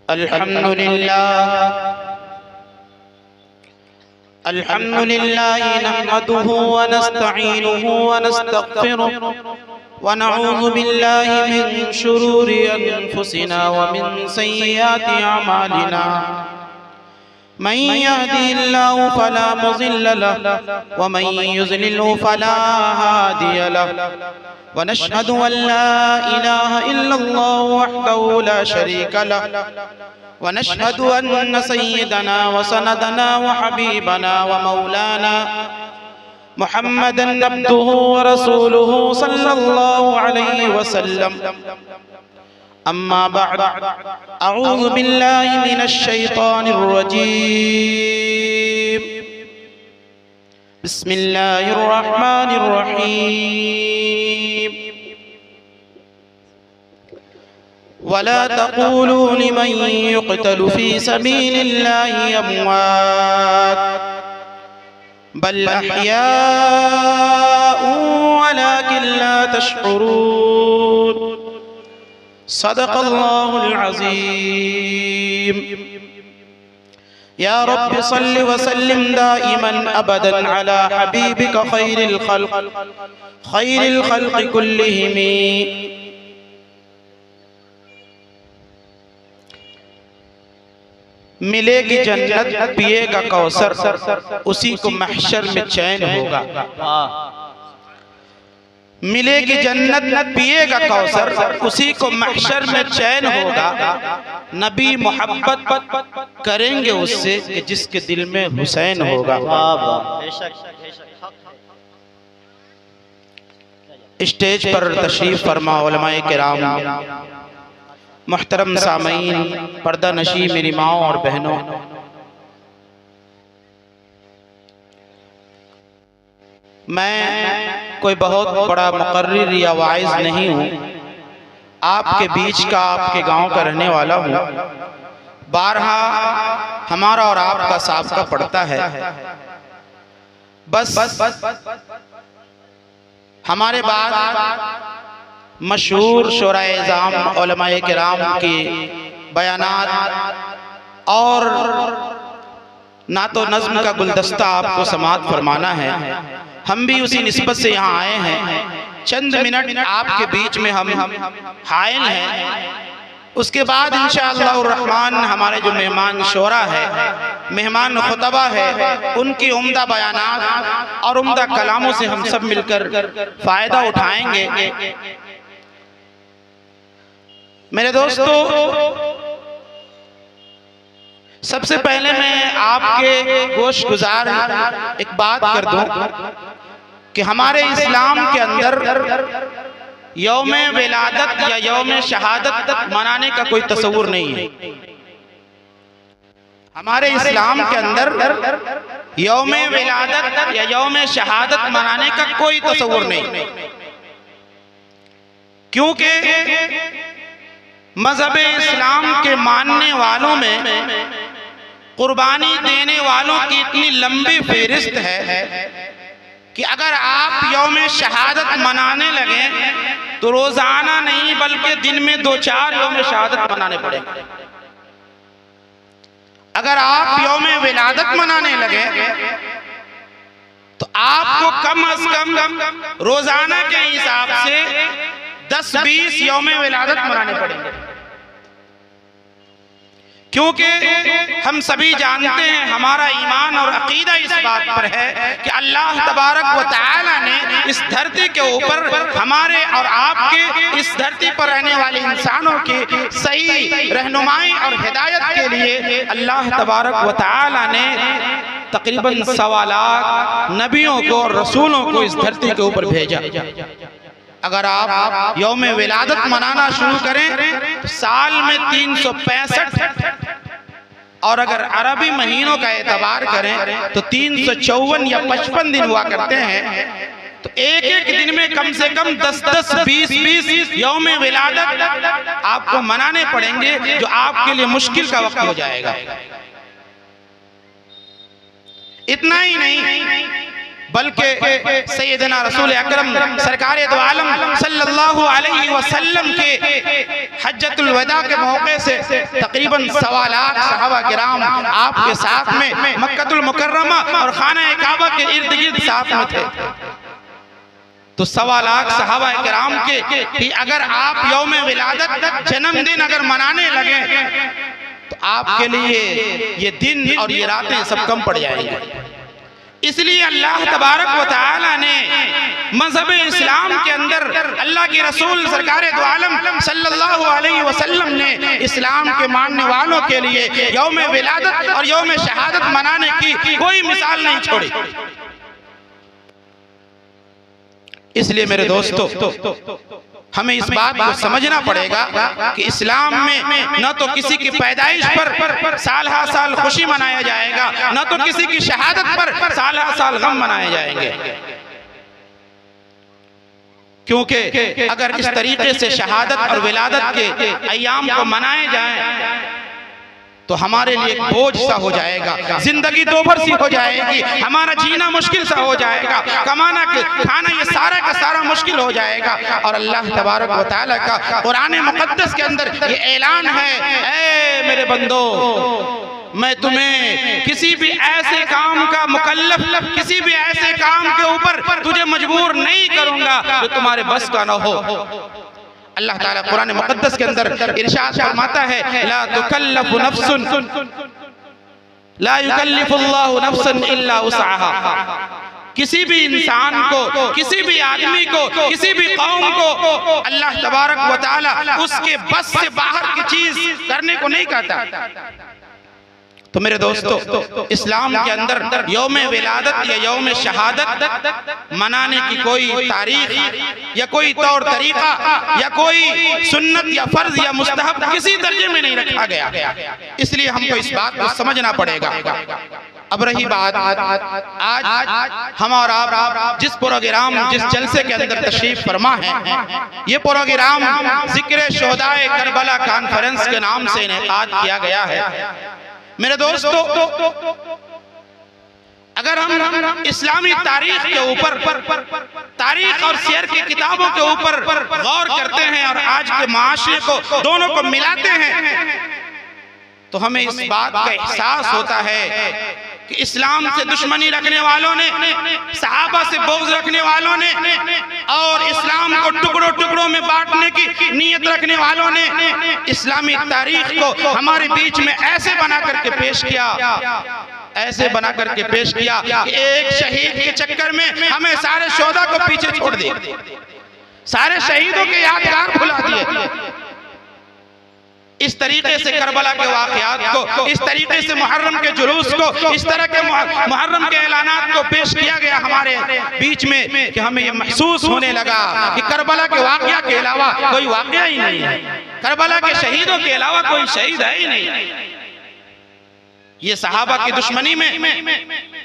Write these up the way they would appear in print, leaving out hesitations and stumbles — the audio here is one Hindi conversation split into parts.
अल्हम्दुलिल्लाह नहमदुहु व नस्तईनुहु व नस्तगफिरुहु व नऊज़ु बिल्लाहि मिन शुरूरि अनफुसिना व मिन सय्यिआति अमालिना मन यहदिहिल्लाहु फला मुज़िल्ल लहु व मन युज़लिल्हु फला हादिय लहु व नशहदु अन ला इलाहा इल्लल्लाहु वहदहु ला शरीका लहु व नशहदु अन्न सय्यदना व सनदना व हबीबना व मौलाना मुहम्मदन अब्दुहु व रसूलुहु सल्लल्लाहु अलैहि वसल्लम। अम्मा बअद, अऊज़ु बिल्लाहि मिनश शैतानिर रजीम। बिस्मिल्लाहिर रहमानिर रहीम। वला तक़ूलू लिमन युक़तलु फ़ी सबीलिल्लाहि अमवात बल अहयाउन वलाकिन ला तशऊरून। सदक़ल्लाहुल अज़ीम। या रब्बि सल्लि व सल्लिम दाइमन अबदन अला हबीबिका खैरिल खल्क़ि कुल्लिहिम। मिलेगी जन्नत, पिएगा कौसर, उसी को महशर में चैन होगा। मिलेगी जन्नत, पिएगा कौसर, उसी को महशर में चैन होगा। नबी मोहब्बत करेंगे उससे कि जिसके दिल में हुसैन होगा। स्टेज पर तशरीफ फरमा उलमाए किराम, मुहतरम सामईन, पर्दा नशी मेरी माओ और बहनों, मैं कोई बहुत बड़ा मुकर्रिर या वाइज नहीं हूँ। आपके बीच का, आपके गांव का रहने वाला हूँ। बारहा हमारा और आपका साबका पड़ता है। बस हमारे बाद मशहूर शोराए-ए-ज़ाम उलमाए किराम के बयानात और ना तो नज़्म का गुलदस्ता आपको समाअत फरमाना है। हम भी उसी निस्बत से यहाँ आए हैं। चंद मिनट आपके बीच में हम हायल हैं। उसके बाद इंशाअल्लाह रहमान हमारे जो मेहमान शोरा है, मेहमान खुतबा है, उनकी उम्दा बयानात और उम्दा कलामों से हम सब मिलकर फ़ायदा उठाएंगे। मेरे दोस्तों, सबसे पहले मैं आपके गोश गुजार एक बात कर दूं कि हमारे इस्लाम के अंदर यौम विलादत या यौम शहादत मनाने का कोई तस्वुर नहीं है। हमारे इस्लाम के अंदर यौम विलादत या यौम शहादत मनाने का कोई तस्वुर नहीं, क्योंकि मज़हब इस्लाम के मानने वालों में कुर्बानी देने वालों की इतनी लंबी फहरिस्त है कि अगर आप यौम शहादत मनाने लगे तो रोजाना नहीं बल्कि दिन में 2-4 यौम शहादत मनाने पड़ेंगे। अगर आप यौम विलादत मनाने लगे तो आपको कम से कम रोजाना के हिसाब से 10-20 यौम विलादत मनाने पड़ेंगे, क्योंकि हम सभी जानते हैं, हमारा ईमान और अकीदा इस बात पर है कि अल्लाह तबारक व तआला ने इस धरती के ऊपर हमारे और आपके, इस धरती पर रहने वाले इंसानों की सही रहनुमाई और हिदायत के लिए अल्लाह तबारक व तआला ने तकरीबन 1.25 लाख नबियों को और रसूलों को इस धरती के ऊपर भेजा। अगर आप यौम विलादत मनाना शुरू करें तो साल में 365, और अगर अरबी महीनों का एतबार करें तो 354 या 55 दिन हुआ करते हैं। तो एक एक दिन में कम से कम 10-10, 20-20 यौम विलादत आपको मनाने पड़ेंगे, जो आपके लिए मुश्किल का वक्त हो जाएगा। इतना ही नहीं, बल्कि सैयदना रसूल अकरम सरकार दो आलम सल्लल्लाहु अलैहि वसल्लम के हज्जतुल वदा के मौके से तकरीबन 1.25 लाख सहाबा किराम आपके साथ में मक्कतुल मुकर्रमा और खाना काबा के इर्द गिर्द साथ में थे। तो 1.25 लाख सहाबा किराम के अगर आप यौम विलादत जन्मदिन अगर मनाने लगे तो आपके लिए ये दिन और ये रातें सब कम पड़ जाएंगी। इसलिए अल्लाह तबारक व तआला ने मज़हब इस्लाम के अंदर अल्लाह के रसूल सरकार दो आलम सल्लल्लाहु अलैहि वसल्लम ने इस्लाम के मानने वालों के लिए यौम विलादत और यौम शहादत मनाने की कोई मिसाल नहीं छोड़ी। इसलिए मेरे दोस्तों हमें इस बात को समझना पड़ेगा कि इस्लाम में न तो किसी की पैदाइश पर साल हर साल खुशी मनाया जाएगा, न तो किसी की शहादत पर साल हर साल गम मनाए जाएंगे। क्योंकि अगर इस तरीके से शहादत और विलादत के अय्याम को मनाए जाएं तो हमारे लिए एक बोझ सा हो जाएगा, जिंदगी दोभर सी हो जाएगी, हमारा जीना मुश्किल सा हो जाएगा, कमाना खाना ये सारा का सारा मुश्किल हो जाएगा। और अल्लाह तबारक व तआला का कुरान मुक़द्दस के अंदर ये ऐलान है, ऐ मेरे बंदो मैं तुम्हें किसी भी ऐसे काम का मुकल्लफ, किसी भी ऐसे काम के ऊपर तुझे मजबूर नहीं करूंगा जो तुम्हारे बस का न हो। अल्लाह ताला कुरान मुक़द्दस के अंदर इरशाद फरमाता है, ला तुकल्लफु नफ्सुन ला युकल्लिफुल्लाहु नफ्सन इल्ला वुसअहा। किसी भी इंसान को, किसी भी आदमी को, किसी भी कौम को अल्लाह तबारक व तआला उसके बस से बाहर की चीज करने को नहीं कहता। तो मेरे दोस्तों इस्लाम के अंदर यौम विलादत या यौम शहादत मनाने की कोई तारीख या कोई तौर तरीका या कोई सुन्नत या फर्ज या मुस्तहब किसी दर्जे में नहीं रखा गया। इसलिए हमको इस बात को समझना पड़ेगा। अब रही बात आज हम और आप जिस प्रोग्राम, जिस जलसे के अंदर तशरीफ फरमा है, ये प्रोग्राम जिक्र शोहदाए करबला कॉन्फ्रेंस के नाम से इनेकाद किया गया है। मेरे दोस्तों अगर हम इस्लामी तारीख के ऊपर, तारीख और शेर की किताबों के ऊपर गौर करते हैं और आज के माशरे को दोनों को मिलाते हैं तो हमें इस बात का एहसास होता है कि इस्लाम से दुश्मनी रखने वालों ने, सहाबा से बोझ रखने वालों ने और इस्लाम को टुकड़ों टुकड़ों में बांटने की नीयत रखने वालों ने इस्लामी तारीख को हमारे बीच में ऐसे बना करके पेश किया, ऐसे बना करके पेश किया कि एक शहीद के चक्कर में हमें सारे शोहदा को पीछे छोड़ दिया, सारे शहीदों के यादगार भुला दिए। इस तरीके से करबला के वाक़यात को, इस तरीके से मुहर्रम के जुलूस को, इस तरह के मुहर्रम के ऐलानात को पेश किया गया हमारे बीच में कि हमें यह महसूस होने लगा कि करबला के वाक़या के अलावा कोई वाक़या ही नहीं है, करबला के शहीदों के अलावा कोई शहीद है ही नहीं। ये सहाबा की दुश्मनी में,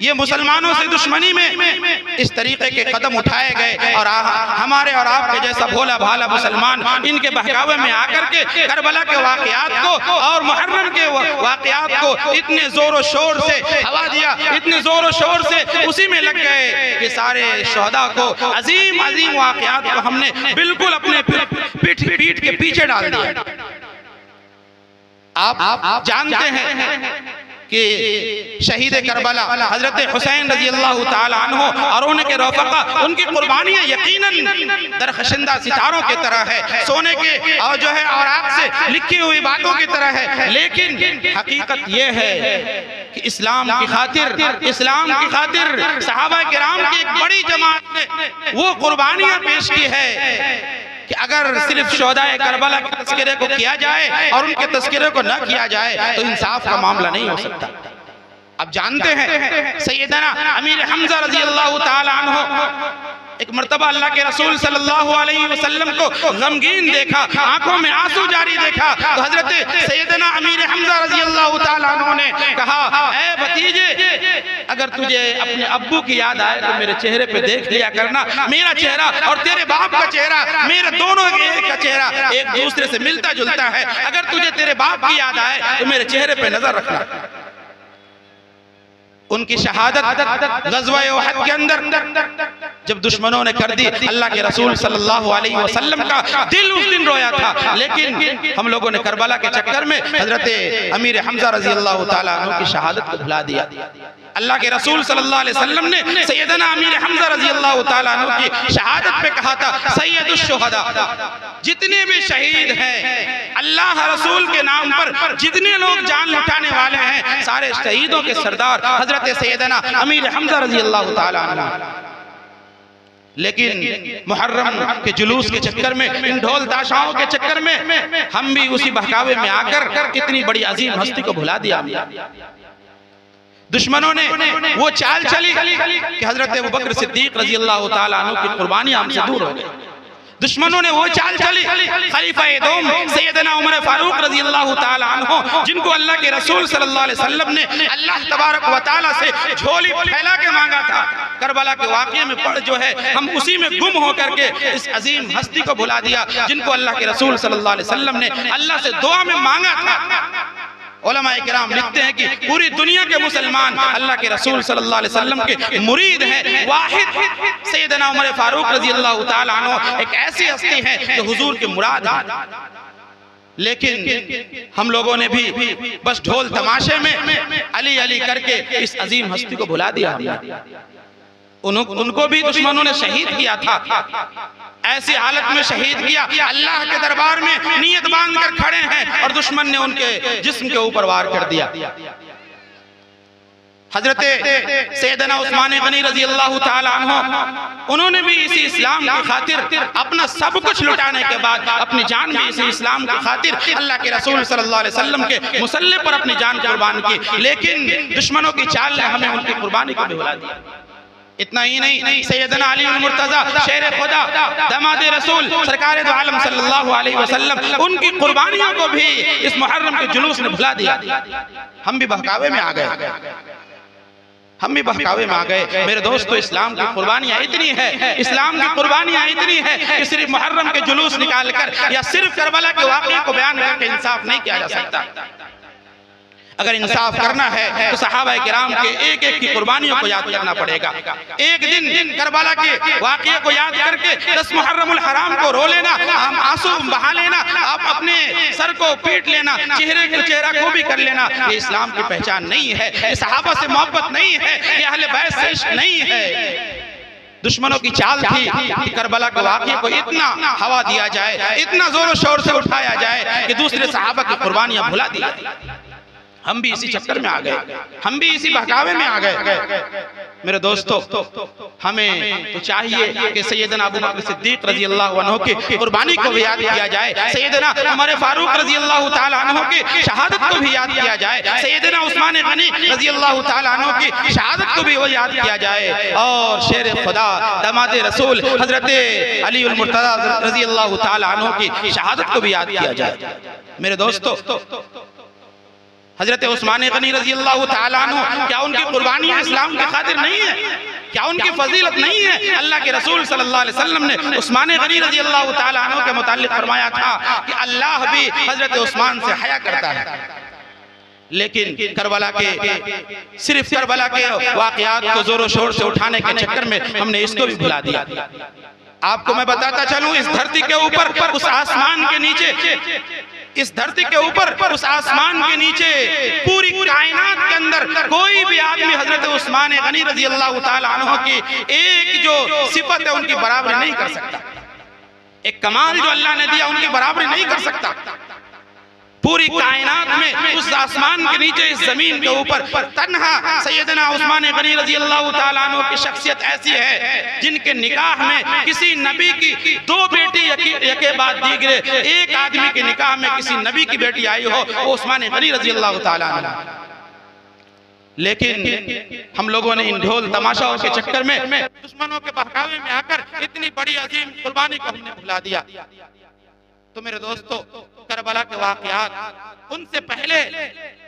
ये मुसलमानों से दुश्मनी में इस तरीके के कदम उठाए गए और हमारे और आपके जैसा भोला भाला मुसलमान इनके बहकावे में आकर के करबला के वाक़यात को और मुहर्रम के वाक़यात को इतने जोर शोर से हवा दिया, इतने जोर शोर से उसी में लग गए कि सारे शोहदा को, अजीम अजीम वाक़यात को हमने बिल्कुल अपने पीठ के पीछे डाल दिया। आप जानते हैं कि शहीद करबला हजरत हुसैन रजी अल्लाह ताला अन्हु और उनके रफ़क़ा, उनकी कुर्बानियाँ यकीनन दरखशिंदा सितारों की तरह है, सोने के और जो है और आग से लिखी हुई बातों की तरह है। लेकिन हकीकत ये है कि इस्लाम की खातिर सहाबा किराम की एक बड़ी जमात ने वो कुर्बानियाँ पेश की है कि अगर सिर्फ शोहदाए करबला के तस्करे को किया जाए और उनके तस्करे को न किया जाए तो इंसाफ का मामला नहीं हो सकता। अब जानते हैं सैयदना अमीर हमजा रजी अल्लाह ताला अन्हु एक मर्तबा अल्लाह के रसूल सल्लल्लाहु अलैहि वसल्लम को गमगीन देखा, आंखों में आंसू जारी देखा, तो हजरत सैयदना अमीर हमजा रजी अल्लाह ताला अन्हु ने कहा, ऐ भतीजे अगर तुझे अपने अब्बू की याद आए तो मेरे चेहरे पे देख लिया करना, मेरा चेहरा और तेरे बाप का चेहरा, मेरे दोनों का चेहरा एक दूसरे से मिलता जुलता है, अगर तुझे तेरे बाप की याद आए तो मेरे चेहरे पे नजर रखना। उनकी शहादत ग़ज़वा उहद के अंदर जब दुश्मनों ने कर दी, अल्लाह के रसूल सल्लल्लाहु अलैहि वसल्लम का दिल उस दिन रोया था। लेकिन हम लोगों ने करबला के चक्कर में हजरत अमीर हमजा रजी अल्लाह ताला अन्हु की शहादत को भुला दिया। अल्लाह के रसूल सल्लल्लाहु अलैहि वसल्लम ने सैयदना अमीर हमजा रजी अल्लाह ताला अन्हु की शहादत पे कहा था, सैयदुश शुहदा, जितने भी शहीद हैं अल्लाह रसूल के नाम पर जितने लोग जान लुटाने वाले हैं, सारे शहीदों के सरदार हजरत सैयदना अमीर हमजा रजी अल्लाह ताला अन्हु। लेकिन मुहर्रम के जुलूस के चक्कर में, इन ढोल ताशाओं के चक्कर में हम भी उसी बहकावे में आकर कितनी बड़ी अजीम हस्ती को भुला दिया। दुश्मनों ने वो चाल चली कि हजरत अबू बकर सिद्दीक रजी अल्लाह ताला अन्हु की कुर्बानियां हमसे दूर हो गई। दुश्मनों ने वो चाल चली खलीफा दोम सैयदना उमर फारूक रजी अल्लाह ताला अन्हु, जिनको अल्लाह के रसूल सल्लल्लाहु अलैहि वसल्लम ने अल्लाह तबारक व तआला से झोली फैला के मांगा था। करबला के वाक़ये में पढ़ जो है हम उसी में गुम होकर के इस अजीम हस्ती को भुला दिया, जिनको अल्लाह के रसूल सल्लल्लाहु अलैहि वसल्लम ने अल्लाह से दुआ में मांगा था। उलमाए किराम लिखते हैं कि पूरी दुनिया के मुसलमान अल्लाह के रसूल सल्लल्लाहु अलैहि वसल्लम के मुरीद हैं। वाहिद सैयदना उमर फारूक रजी अल्लाह ताला अन्हु एक ऐसी हस्ती है जो हुजूर के मुराद है। लेकिन हम लोगों ने भी बस ढोल तमाशे में अली अली करके इस अजीम हस्ती को भुला दिया। उनको भी दुश्मनों ने शहीद किया था, ऐसी हालत में शहीद किया, अल्लाह के दरबार में नियत बांध कर खड़े हैं और दुश्मन ने उनके जिस्म के ऊपर वार कर दिया। हजरत सैयदना उस्मान गनी रजी अल्लाह ताला अन्हु, उन्होंने भी इसी इस्लाम की खातिर अपना सब कुछ लुटाने के बाद अपनी जान भी इसी इस्लाम की खातिर अल्लाह के रसूल सल्लल्लाहु अलैहि वसल्लम के मुसल्ले पर अपनी जान कुर्बान की। लेकिन दुश्मनों की चाल ने हमें उनकी कुर्बानी को भी भुला दिया। इतना ही नहीं, सैयदना अली मुर्तजा शेर खुदा दमाद रसूल सरकार दो आलम सल्लल्लाहु अलैहि वसल्लम, उनकी कुर्बानियों को भी इस मुहर्रम के जुलूस ने भुला दिया। हम भी बहकावे में आ गए, हम भी बहकावे में आ गए। मेरे दोस्तों, इस्लाम की कुर्बानियां इतनी है, इस्लाम की कुर्बानियां इतनी है कि सिर्फ मुहर्रम के जुलूस निकाल कर या सिर्फ करबला के वाक़ये को बयान करके इंसाफ नहीं किया जा सकता। अगर इंसाफ करना है तो सहाबा किराम के एक एक की कुर्बानियों को याद करना पड़ेगा। एक दिन करबला के वाक़ये को याद करके 10 मुहर्रमुल हराम को रो लेना, हम आंसू बहा लेना, आप अपने सर को पीट लेना, चेहरे को चेहरा को भी कर लेना, ये इस्लाम की पहचान नहीं है, ये सहाबा से मोहब्बत नहीं है, ये अहले बैत से इश्क नहीं है। दुश्मनों की चाल थी कि करबला के वाक़ये को इतना हवा दिया जाए, इतना जोरों शोर से उठाया जाए कि दूसरे सहाबा की कुर्बानियां भुला दी जाए। हम भी इसी चक्कर में आ गए, हम भी इसी बहकावे में आ गए। मेरे दोस्तों, हमें तो चाहिए कि सैयदना अबू बकर सिद्दीक रजी अल्लाह अन्हु की कुर्बानी को भी याद किया जाए, सैयदना उमर फारूक रजी अल्लाह ताला अन्हु की शहादत को भी याद किया जाए, सैयदना उस्मान गनी रजी अल्लाह ताला अन्हु की शहादत को भी वो याद किया जाए, और शेर खुदा दमाद रसूल हजरत अली मुर्तज़ा रजी अल्लाह ताला अन्हु की शहादत को भी याद किया जाए। मेरे दोस्तों, हजरत उस्मान गनी रजी अल्लाह ताला अन्हु, क्या उनकी कुर्बानियां इस्लाम के खातिर नहीं है? क्या उनकी फजीलत नहीं है? अल्लाह के रसूल सल्लल्लाहु अलैहि वसल्लम ने उस्मान गनी रजी अल्लाह ताला अन्हु के मुताल्लिक फरमाया था कि अल्लाह भी हजरत उस्मान से हया करता है। लेकिन करबला के सिर्फ करबला के वाक़यात को जोरों शोर से उठाने के चक्कर में हमने इसको भी भुला दिया। आपको मैं बताता चलूं, इस धरती के ऊपर, उस आसमान के नीचे, इस धरती के ऊपर, उस आसमान के नीचे, पूरी कायनात के अंदर कोई भी आदमी हजरत उस्मान गनी रजी अल्लाह ताला अन्हु की एक जो सिफत है उनकी बराबरी नहीं कर सकता। एक कमाल जो अल्लाह ने दिया उनकी बराबरी नहीं कर सकता। पूरी कायनात में, उस आसमान के नीचे, इस जमीन के ऊपर तन्हा सैयदना उस्मान गनी रजी अल्लाह ताला अन्हु की शख्सियत ऐसी है जिनके निकाह में किसी नबी की 2 बेटी यके बाद दीगरे, एक आदमी के निकाह में किसी नबी की बेटी आई हो, वो उस्मान गनी रजी अल्लाह ताला अन्हु। लेकिन हम लोगों ने इन ढोल तमाशाओं के चक्कर में, दुश्मनों के बहकावे में आकर इतनी बड़ी अजीम कुर्बानी को हमने भुला दिया। तो मेरे दोस्तों, करबला के वाक़यात, उनसे पहले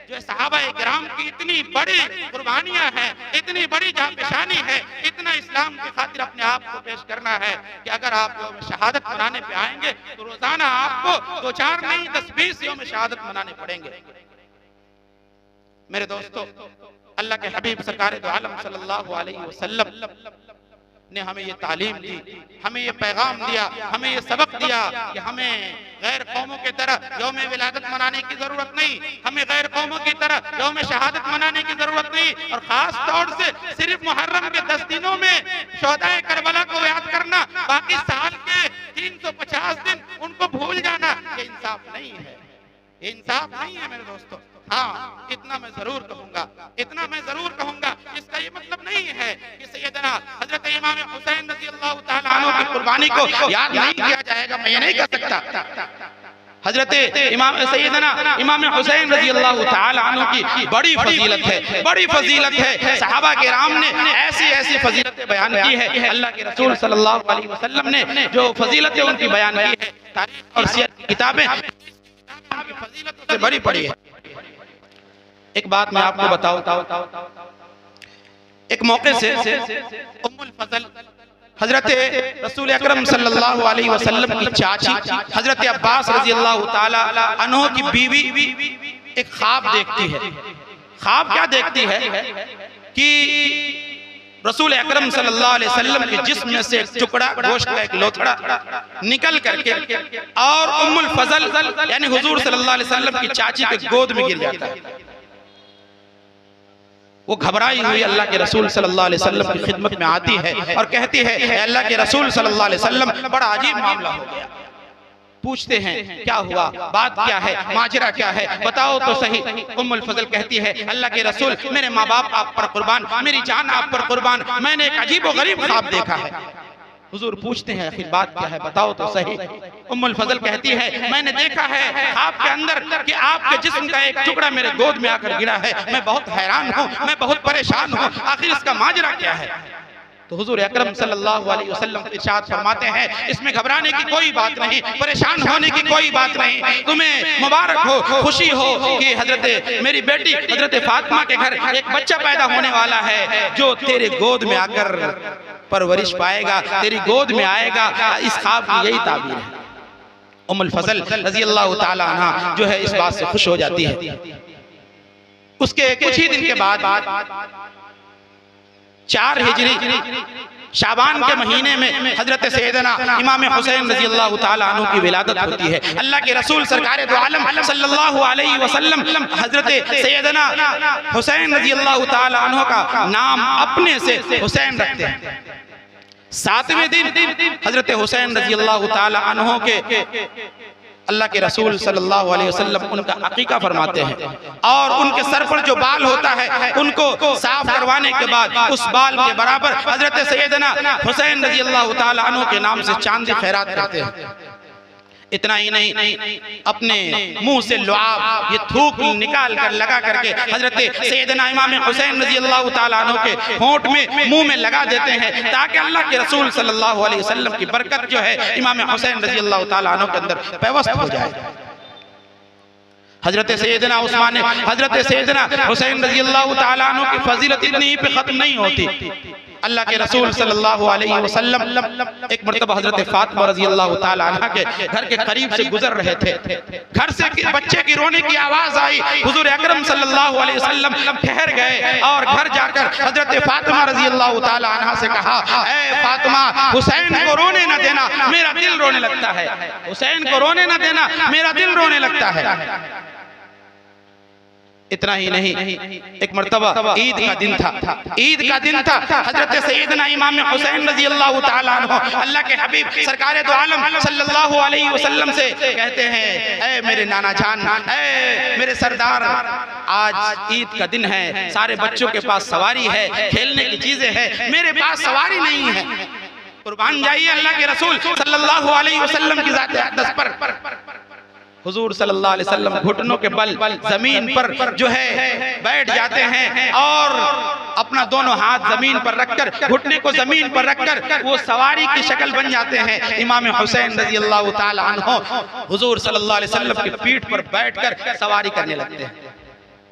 जो सहाबा किराम की इतनी बड़ी कुर्बानियां हैं, इतनी बड़ी जांपेशानी है, इतना इस्लाम की खातिर अपने आप को पेश करना है कि अगर आप यौम शहादत मनाने पे आएंगे तो रोजाना आपको 2-4 नहीं 10-20 यौम शहादत मनाने पड़ेंगे। मेरे दोस्तों, अल्लाह के हबीब सरकार दो आलम सल्लल्लाहु अलैहि वसल्लम ने हमें ये तालीम दी, हमें ये पैगाम दिया, हमें ये सबक दिया कि हमें गैर कौमों की तरह यौम विलादत मनाने की जरूरत नहीं, हमें गैर कौमों की तरह यौम शहादत मनाने की जरूरत नहीं, और खास तौर से सिर्फ मुहर्रम के 10 दिनों में शोहदाए करबला को याद करना, बाकी साल के 350 दिन उनको भूल जाना, ये इंसाफ नहीं है, ये इंसाफ नहीं है मेरे दोस्तों। हाँ, इतना मैं जरूर कहूंगा, इतना मैं जरूर कहूंगा, इसका ये मतलब नहीं है कि सैयदना हजरत इमाम हुसैन रज़ियल्लाहु ताला अन्हु की कुर्बानी को याद नहीं किया जाएगा, मैं ये नहीं कह सकता। हजरत सैयदना इमाम हुसैन रज़ियल्लाहु ताला अन्हु की बड़ी फजीलत है, बड़ी फजीलत है। सहाबा किराम ने ऐसी ऐसी फजीलतें बयान की है, अल्लाह के रसूल सल्लल्लाहु अलैहि वसल्लम ने जो फजीलतें उनकी बयान की है, तारीख और सीरत की किताबें फजीलतों से बड़ी पड़ी है। एक बात मैं आपको बताऊं, एक मौके से उम्मुल फजल हजरत रसूल अकरम सल्लल्लाहु अलैहि वसल्लम की चाची हजरत अब्बास रज़ियल्लाहु ताला अन्हु की बीवी एक ख्वाब देखती है। ख्वाब क्या देखती है कि रसूल अकरम सल्लल्लाहु अलैहि वसल्लम के जिस्म में से एक टुकड़ा गोश्त का एक लोथड़ा निकल करके और उम्मुल फजल यानी हुजूर सल्लल्लाहु अलैहि वसल्लम की चाची के गोद में गिर जाता है। वो घबराई हुई अल्लाह के रसूल सल्लल्लाहु अलैहि वसल्लम की खिदमत में आती है और कहती है, अल्लाह के रसूल सल्लल्लाहु अलैहि वसल्लम, बड़ा अजीब मामला हो गया। पूछते हैं क्या हुआ, बात क्या है, माजरा क्या है, बताओ तो सही। उम्मुल फजल कहती है, अल्लाह के रसूल, मेरे माँ बाप आप पर कुर्बान, मेरी जान आप पर कुर्बान, मैंने एक अजीब व गरीब ख्वाब देखा है। हुजूर पूछते हैं, आखिर बात क्या है, बताओ तो सही। उम्मुल फजल कहती है, मैंने देखा है ख्वाब के अंदर कि आपके जिस्म का एक टुकड़ा मेरे गोद में आकर गिरा है, मैं बहुत हैरान हूँ, मैं बहुत परेशान हूँ, आखिर इसका माजरा क्या है। तो हुजूर अकरम सल्लल्लाहु अलैहि वसल्लम इरशाद फरमाते हैं, इसमें घबराने की कोई बात नहीं, परेशान होने की कोई बात नहीं, तुम्हें मुबारक हो, खुशी हो कि हजरत मेरी बेटी हजरत फातिमा के घर एक बच्चा पैदा होने वाला है जो तेरे गोद में आकर परवरिश पाएगा, तेरी गोद में आएगा। इस ख्वाब की यही ताबीर है। उम्मुल फजल रज़ियल्लाहु ताला अन्हा जो है इस बात से खुश हो जाती है। उसके कुछ ही दिन के बाद 4 हिजरी शाबान के महीने में हजरत सैयदना इमाम हुसैन रज़ियल्लाहु ताला अन्हु की विलादत होती है। अल्लाह के रसूल सरकार दो आलम सल्लल्लाहु अलैहि वसल्लम हजरत सैयदना हुसैन रज़ियल्लाहु ताला अन्हु का नाम अपने से हुसैन रखते हैं। 7वें दिन हजरत हुसैन रज़ियल्लाहु ताला अन्हु के अल्लाह के रसूल सल्लल्लाहु अलैहि वसल्लम उनका अकीका फरमाते हैं और उनके सर पर जो बाल होता है उनको साफ करवाने के बाद उस बाल के बराबर हजरत सैयदना हुसैन रज़ियल्लाहु ताला अन्हु के नाम से चांदी खैरात करते हैं। इतना ही नहीं, अपने मुंह से लुआब ये थूक निकाल कर लगा करके हजरत सैयदना इमाम हुसैन रज़ियल्लाहु ताला अन्हु के होंठ में मुंह में लगा देते हैं ताकि अल्लाह के रसूल सल्लल्लाहु अलैहि वसल्लम की बरकत जो है इमाम हुसैन रज़ियल्लाहु ताला अन्हु के अंदर पैवस्त हो जाए। हजरत सैयदना उस्मान हजरत सैयदना हुसैन रज़ियल्लाहु ताला अन्हु की फजीलत इतनी पे खत्म नहीं होती। अल्लाह के रसूल सल्लल्लाहु अलैहि वसल्लम एक मर्तबा हजरत फातिमा रज़ियल्लाहु ताला अन्हा के घर के करीब से गुजर रहे थे। घर से बच्चे की रोने की आवाज आई। हुजूर अकरम सल्लल्लाहु अलैहि वसल्लम ठहर गए और घर जाकर हजरत फातिमा रज़ियल्लाहु ताला अन्हा से कहा, ऐ फातिमा, हुसैन को रोने न देना, मेरा दिल रोने लगता है। हुसैन को रोने न देना, मेरा दिल रोने लगता है। इतना ही नहीं, एक मर्तबा ईद का दिन था, ईद का दिन था। हजरत सैयदना इमाम हुसैन रज़ियल्लाहु ताला अन्हु अल्लाह के हबीब सरकार दो आलम सल्लल्लाहु अलैहि वसल्लम से कहते हैं, ऐ मेरे नाना जान, ऐ मेरे सरदार, आज ईद का दिन है, सारे बच्चों के पास सवारी है, खेलने की चीजें हैं, मेरे पास सवारी नहीं है। कुर्बान जाइए अल्लाह के रसूल सल्लल्लाहु अलैहि वसल्लम की ज़ात अक़दस पर। हुजूर सल्लल्लाहु अलैहि वसल्लम घुटनों के बल जमीन पर जो है बैठ जाते हैं और अपना दोनों हाथ जमीन पर रखकर, घुटने को जमीन पर रखकर वो सवारी की शक्ल बन जाते हैं। इमाम हुसैन रज़ियल्लाहु ताला अन्हु हुजूर सल्लल्लाहु अलैहि वसल्लम की पीठ पर बैठकर सवारी करने लगते हैं।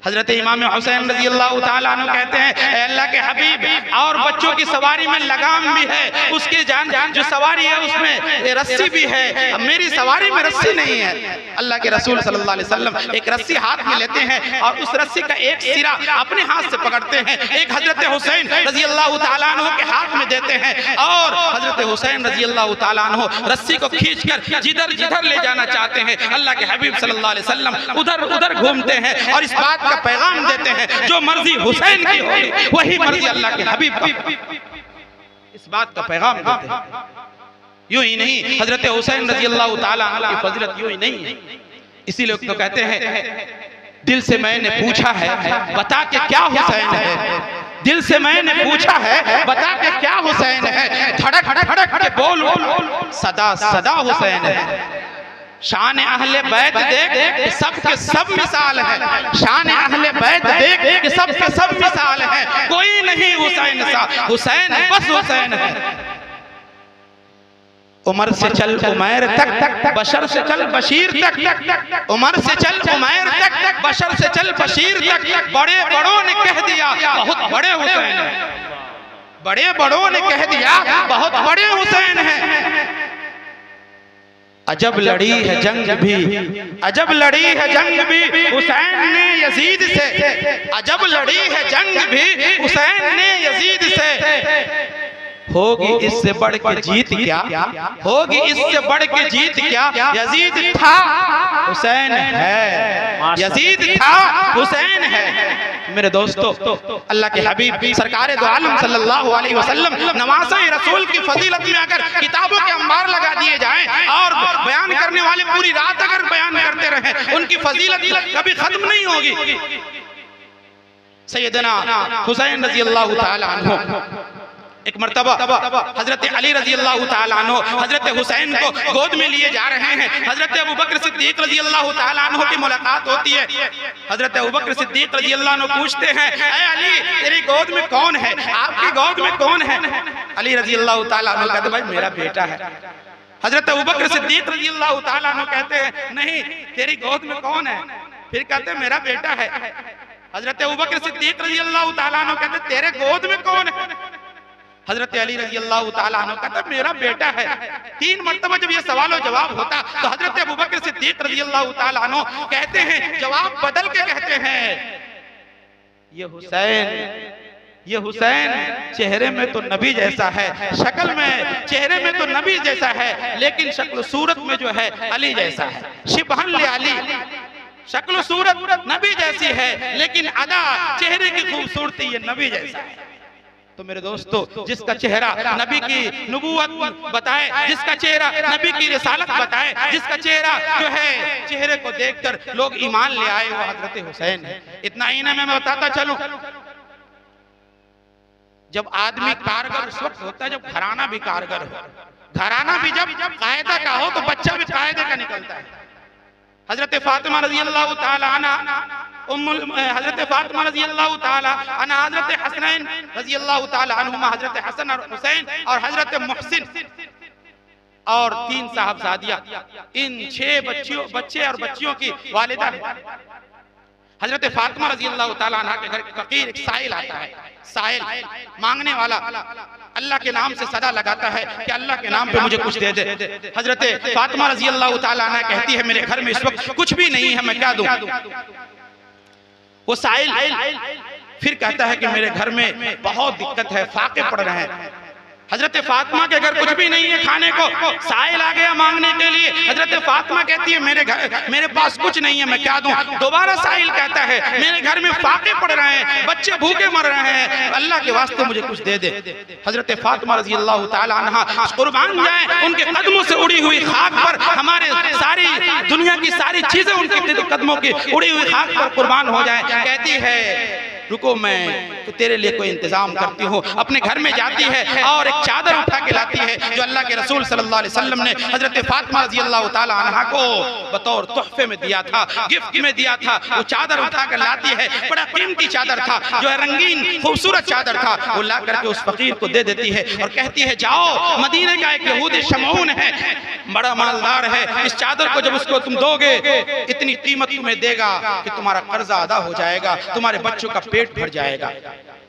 हजरत इमाम हुसैन रजी अल्लाह ताला अन्हु कहते हैं, अल्लाह के हबीब, और बच्चों की सवारी में लगाम भी है, उसकी जान जो सवारी है उसमें रस्सी भी है, मेरी सवारी में रस्सी नहीं है। अल्लाह के रसूल सल्लल्लाहु अलैहि वसल्लम एक रस्सी हाथ में लेते हैं और उस रस्सी का एक सिरा अपने हाथ से पकड़ते हैं, एक हजरत हुसैन रजी अल्लाह ताला अन्हु के हाथ में देते हैं, और हजरत हुसैन रजी अल्लाह ताला अन्हु रस्सी को खींचकर जिधर जिधर ले जाना चाहते हैं, अल्लाह के हबीब सल्लल्लाहु अलैहि वसल्लम उधर उधर घूमते हैं और इस बात का पैगाम देते हैं, जो मर्जी हुसैन की होगी वही मर्जी अल्लाह के हबीब की, इस बात का पैगाम देते हैं। यूं ही नहीं, हजरत हुसैन रजी अल्लाह ताला अन्हु की फजीलत यूं ही नहीं है, इसी लोग तो कहते हैं, दिल से मैंने पूछा है बता के क्या हुसैन है, दिल से मैंने पूछा है बता के क्या हुसैन है, धड़क धड़क के बोल सदा सदा हुसैन है। शान अहले बैत देख सब के सब मिसाल है, शान अहले बैत देख कि सब के सब मिसाल है, कोई नहीं हुसैन सा, हुसैन बस हुसैन है। उमर से चल उमैर तक, बशर से चल बशीर तक, उमर से चल उमैर तक, बशर से चल बशीर तक, बड़े बड़ों ने कह दिया बहुत बड़े हुसैन है, बड़े बड़ों ने कह दिया बहुत बड़े हुसैन है। अजब लड़ी है जंग भी, अजब लड़ी है जंग भी हुसैन ने यजीद से, अजब लड़ी है जंग भी हुसैन ने यजीद से, होगी इससे बढ़ के जीत क्या, होगी इससे बढ़ के जीत क्या, यजीद था हुसैन है, यजीद था हुसैन है। मेरे दोस्तों, अल्लाह के हबीब सरकार दो आलम सल्लल्लाहु अलैहि वसल्लम नवाज़े रसूल की फजीलत में अगर किताबों के अंबार लगा दिए जाएं और बयान करने वाले पूरी रात अगर बयान करते रहें, उनकी फजीलत कभी खत्म नहीं होगी। सैयदना हुसैन रजी अल्लाह ताला अन्हु एक मर्तबा हजरत अली रजी अल्लाह ताला अन्हु हजरत हुसैन को गोद में लिए जा रहे हैं, हजरत अबू बकर सिद्दीक रजी अल्लाह ताला अन्हु की मुलाकात होती है। हजरत अबू बकर सिद्दीक रजी अल्लाह अन्हु पूछते हैं, ऐ अली तेरी गोद में कौन है, आपकी गोद में कौन है? अली रजी अल्लाह ताला अन्हु कहते भाई मेरा बेटा है। हजरत अबू बकर सिद्दीक रजी अल्लाह ताला अन्हु कहते हैं नहीं तेरी गोद में कौन है? फिर कहते हैं मेरा बेटा है। हजरत अबू बकर सिद्दीक रजी अल्लाह ताला अन्हु कहते तेरे गोद में कौन है? हजरत अली रजी अल्लाह ताला अन्हु कहता मेरा बेटा है। 3 मरतबा जब ये सवाल और जवाब होता तो हजरत अबू बकर सिद्दीक रजी अल्लाह ताला अन्हु कहते हैं, जवाब बदल के कहते हैं, ये हुसैन चेहरे में तो नबी जैसा है, शक्ल में चेहरे में तो नबी जैसा है, लेकिन शक्ल सूरत में जो है अली जैसा है। शिबहन ले अली, शक्ल सूरत नबी जैसी है, लेकिन अदा चेहरे की खूबसूरती ये नबी जैसा है। तो मेरे दोस्तों, जिसका चेहरा नबी की नबूवत बताए, जिसका चेहरा नबी की रिसालत बताए, जिसका चेहरा जो है चेहरे को देखकर लोग ईमान ले आए, वो हजरत हुसैन है। इतना ही ना मैं बताता चलूं, जब आदमी कारगर उस वक्त होता है जब घराना भी कारगर हो, घराना भी जब कायदा का हो तो बच्चा भी कायदे का निकलता है। हजरत फातिमा रजी अल्लाह ताला अन्हा, हजरत फातिमा रजी अल्लाह ताला अन्हा, हजरत हसनैन रजी अल्लाह ताला अन्हुमा, हजरत हसन और हुसैन और हजरत मुहसिन और 3 साहबजादियां, इन 6 बच्चे और बच्चियों की वालिदा है। हजरत फातिमा रजी अल्लाह ताला अन्हा के घर फकीर एक साइल आता है, साइल मांगने वाला अल्लाह के नाम से सदा लगाता है कि अल्लाह के नाम पे मुझे कुछ दे दे। हजरत फातिमा रजी अल्लाह ताला अन्हा कहती है मेरे घर में इस वक्त कुछ भी नहीं है, मैं क्या दूं? वो साइल फिर कहता है कि मेरे घर में बहुत दिक्कत है, फाके पड़ रहे हैं। हजरत फातिमा के घर कुछ भी नहीं है खाने को, साइल आ गया मांगने के लिए। हजरत फातिमा कहती है मेरे पास कुछ नहीं है, मैं क्या दूं? दोबारा साइल कहता है मेरे घर में फाके पड़ रहे हैं, बच्चे भूखे मर रहे हैं, अल्लाह के वास्ते मुझे कुछ दे दे। हजरत फातिमा रजी अल्लाह ताला अन्हा कुर्बान जाए, उनके कदमों से उड़ी हुई खाक पर हमारे सारी दुनिया की सारी चीजें उनके कदमों की उड़ी हुई खाक पर कुर्बान हो जाए। कहती है रुको मैं तो तेरे लिए कोई इंतजाम करती हूँ। अपने घर में जाती है और एक चादर उठा के लाती है जो अल्लाह के रसूल सल्लल्लाहु अलैहि वसल्लम ने हजरत फातिमा रज़ी अल्लाह ताला अन्हा को बतौर तोहफे में दिया था, गिफ्ट में दिया था। वो चादर उठा कर लाती है, बड़ा कीमती चादर था, जो है रंगीन खूबसूरत चादर था। वो ला करके उस फकीर को दे देती है और कहती है जाओ, मदीने का एक यहूदी शमऊन है, बड़ा मालदार है, इस चादर को जब उसको तुम दोगे इतनी कीमत तुम्हें देगा कि तुम्हारा कर्जा अदा हो जाएगा, तुम्हारे बच्चों का पेट भर जाएगा।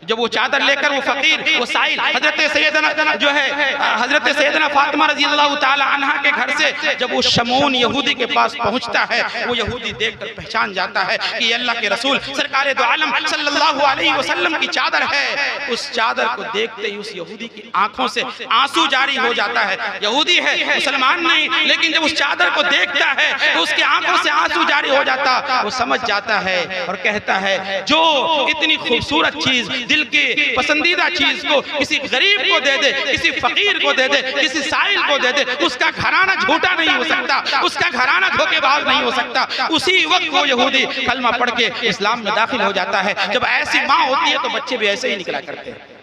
जब वो चादर लेकर वो फकीर वो साइल हजरत सैयदना जो है हजरत सैयदना फातिमा रज़ी अल्लाह ताला अन्हा के घर से जब वो शमऊन यहूदी के पास पहुंचता है, वो यहूदी देखकर पहचान जाता है कि अल्लाह के रसूल सरकारे दो आलम सल्लल्लाहु अलैहि वसल्लम की चादर है। उस चादर को देखते ही उस यहूदी की आंखों से आंसू जारी हो जाता है। यहूदी है, मुसलमान नहीं, लेकिन जब उस चादर को देखता है तो उसकी आंखों से आंसू जारी हो जाता। वो समझ जाता है और कहता है जो इतनी खूबसूरत चीज, दिल की पसंदीदा चीज को किसी गरीब को दे दे, किसी फकीर को दे दे, किसी साइल को दे दे, उसका घराना झूठा नहीं हो सकता, उसका घराना धोखेबाज नहीं हो सकता। उसी वक्त वो यहूदी कलमा पढ़ के इस्लाम में दाखिल हो जाता है। जब ऐसी माँ होती है तो बच्चे भी ऐसे ही निकला करते हैं।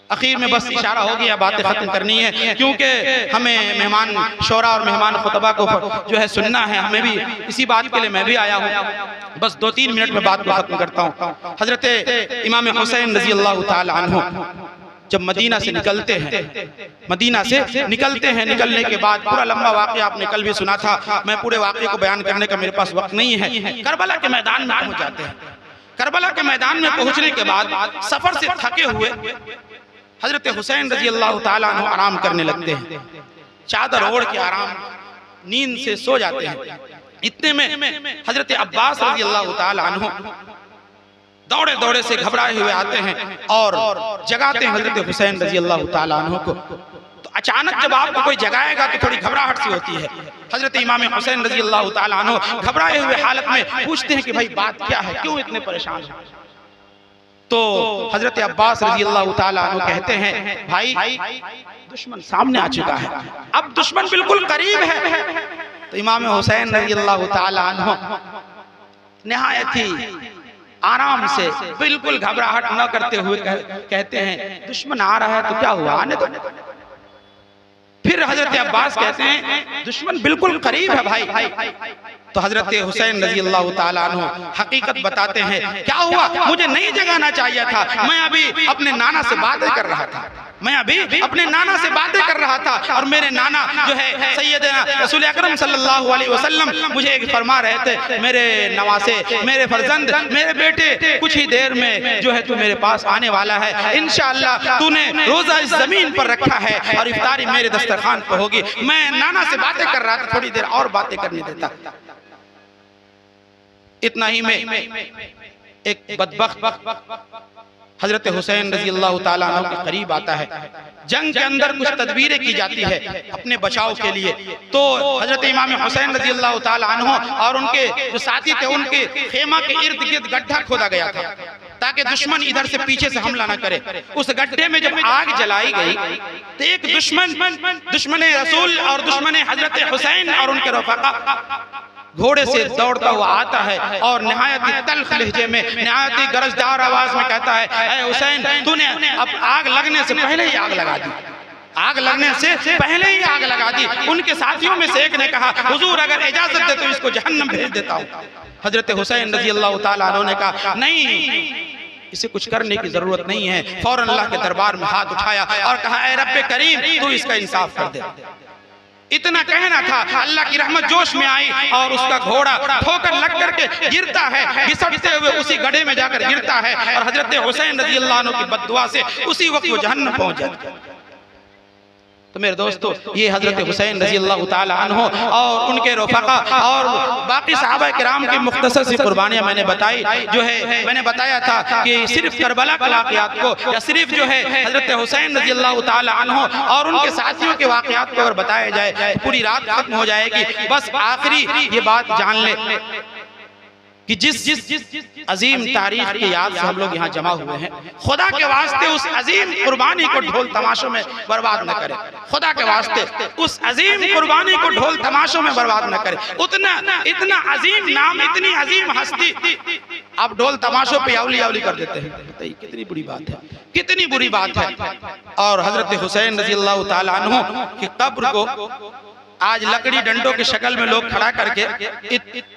आखिर में बस इशारा हो गया, बातें खत्म करनी है क्योंकि हमें मेहमान शोरा और मेहमान खुतबा को जो है सुनना है। हमें भी इसी बात के लिए मैं भी आया हूँ। बस 2-3 मिनट में बात को खत्म करता हूँ। हजरत इमाम हुसैन रज़ी अल्लाह ताला अन्हु जब मदीना से निकलते हैं, निकलने के बाद पूरा लंबा वाक़या आपने कल भी सुना था, मैं पूरे वाक़े को बयान करने का मेरे पास वक्त नहीं है। करबला के मैदान में पहुँच जाते हैं। करबला के मैदान में पहुँचने के बाद सफर से थके हुए हजरत हुसैन रज़ी अल्लाह ताला अन्हु आराम करने लगते हैं। चादर ओढ़ के आराम नींद से सो जाते हैं। इतने में हजरत अब्बास रज़ी अल्लाह ताला अन्हु दौड़े दौड़े से घबराए हुए आते हैं और जगाते हैं हजरत हुसैन रज़ी अल्लाह ताला अन्हु को। तो अचानक जब आपको कोई जगाएगा तो थोड़ी घबराहट सी होती है। हजरत इमाम हुसैन रज़ी अल्लाह ताला अन्हु घबराए हुए हालत में पूछते हैं कि भाई बात क्या है, क्यों इतने परेशान हैं? तो हजरत अब्बास रज़ी अल्लाह ताला अन्हु कहते हैं भाई दुश्मन सामने आ चुका है, अब दुश्मन बिल्कुल करीब है। तो इमाम हुसैन रज़ी अल्लाह ताला अन्हु निहायत ही आराम से बिल्कुल घबराहट न करते हुए कहते हैं दुश्मन आ रहा है तो क्या हुआ, आने दो। फिर हजरत अब्बास कहते हैं दुश्मन बिल्कुल करीब है भाई। तो हजरत हुसैन रज़ी अल्लाह ताला अन्हु हकीकत बताते हैं क्या हुआ, मुझे नहीं जगाना चाहिए था, मैं अभी अपने नाना से बातें कर रहा था, और मेरे नाना जो है सैयदना रसूल अकरम सल्लल्लाहु अलैहि वसल्लम मुझे फरमा रहे थे मेरे नवासे, मेरे फर्जंद, मेरे बेटे कुछ ही देर में जो है तू मेरे पास आने वाला है, इंशाअल्लाह तूने रोजा इस जमीन पर रखा है और इफ्तारी मेरे दस्तरखान पर होगी। मैं नाना से बातें कर रहा था, थोड़ी देर और बातें करने देता। इतना ही में एक बदबख्त हजरत हुसैन रज़ी अल्लाह ताला अन्हु के करीब आता है। जंग के अंदर कुछ तदबीरें की जाती है अपने बचाव के लिए। तो हजरत इमाम हुसैन रज़ी अल्लाह ताला अन्हु और उनके जो साथी थे उनके खेमा के इर्द गिर्द गड्ढा खोदा गया था ताकि दुश्मन इधर से पीछे से हमला न करे। उस गड्ढे में जब आग जलाई गई तो एक दुश्मन रसूल और दुश्मन हजरत हुसैन और उनके रफ़ाक़ा घोड़े से दौड़ता हुआ आता है और निहायत तल्ख लहजे में, निहायत गरजदार आवाज में कहता है, ऐ हुसैन तूने अब आग लगने से पहले ही आग लगा दी, आग लगने से पहले ही आग लगा दी। उनके साथियों में से एक ने कहा हुजूर अगर इजाजत दे तो इसको जहन्नम भेज देता हूँ। हजरत हुसैन रज़ी अल्लाह ताला अन्हु ने कहा नहीं, इसे कुछ करने की जरूरत नहीं है। फौरन अल्लाह के दरबार में हाथ उठाया और कहा ऐ रब्बे करीम तू इसका इंसाफ कर दे। इतना कहना था, अल्लाह की रहमत जोश में आई और उसका घोड़ा ठोकर लग करके गिरता है, घिसटते हुए उसी गड्ढे में जाकर गिरता है और हजरत हुसैन रज़ी अल्लाह अन्हु की बद्दुआ से उसी वक्त वो जहन्नम पहुंच जाता है। तो मेरे दोस्तों ये हजरत हुसैन रज़ी अल्लाह ताला अन्हु और उनके रफ़ाक़ा और बाकी सहाबा किराम की मुख्तसर सी कुर्बानियाँ मैंने बताई। जो है मैंने बताया था कि सिर्फ करबला के वाक़यात को या सिर्फ जो है हजरत हुसैन रज़ी अल्लाह ताला अन्हु और उनके साथियों के वाक़यात को अगर बताया जाए पूरी रात खत्म हो जाएगी। बस आखिरी ये बात जान ले कि जिस अजीम तारीख की याद से हम लोग यहाँ जमा हुए हैं, खुदा के वास्ते उस अजीम कुर्बानी को ढोल तमाशों में बर्बाद न करें। खुदा के वास्ते उस अजीम कुर्बानी को ढोल तमाशों में बर्बाद न करें। इतना अजीम नाम, इतनी अजीम हस्ती आप ढोल तमाशों पे यावली यावली कर देते हैं। बताइए कितनी बुरी बात है, कितनी बुरी बात है। और हजरत हुसैन रजी अल्लाह ताला अन्हु की कब्र को आज लकड़ी डंडों की शक्ल में लोग खड़ा करके,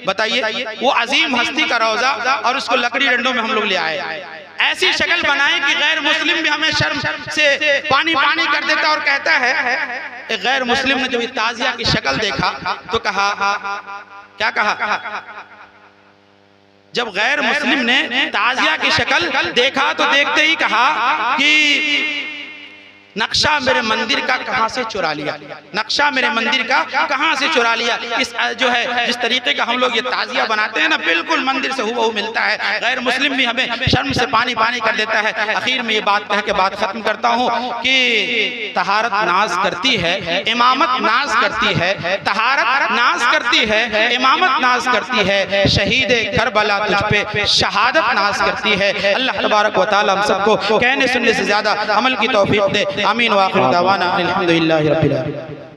बताइए वो अजीम हस्ती का रोजा और उसको लकड़ी डंडों में हम लोग ले आए, ऐसी शक्ल बनाए कि गैर मुस्लिम भी हमें शर्म से पानी पानी कर देता और कहता है। एक गैर मुस्लिम ने जब इस ताजिया की शक्ल देखा तो कहा, क्या कहा, जब गैर मुस्लिम ने ताजिया की शक्ल देखा तो देखते ही कहा कि नक्शा मेरे मंदिर का कहां से चुरा लिया, नक्शा मेरे मंदिर का कहां से चुरा लिया। इस जो है जिस तरीके का हम लोग ये ताजिया बनाते हैं ना, बिल्कुल मंदिर से हुबहू मिलता है। गैर मुस्लिम भी हमें शर्म से पानी पानी कर देता है। आखिर में ये बात कह के बात खत्म करता हूँ कि तहारत नाज करती है, इमामत नाज करती है, तहारत नाज करती है, इमामत नाज करती है, शहीद करबला तुझ पे शहादत नाज करती है। अल्लाह तबारक व तआला हम सबको कहने सुनने से ज्यादा अमल की तौफीक दे। आमीन व आखिर दावाना अल्हम्दुलिल्लाहि रब्बिल आलमीन।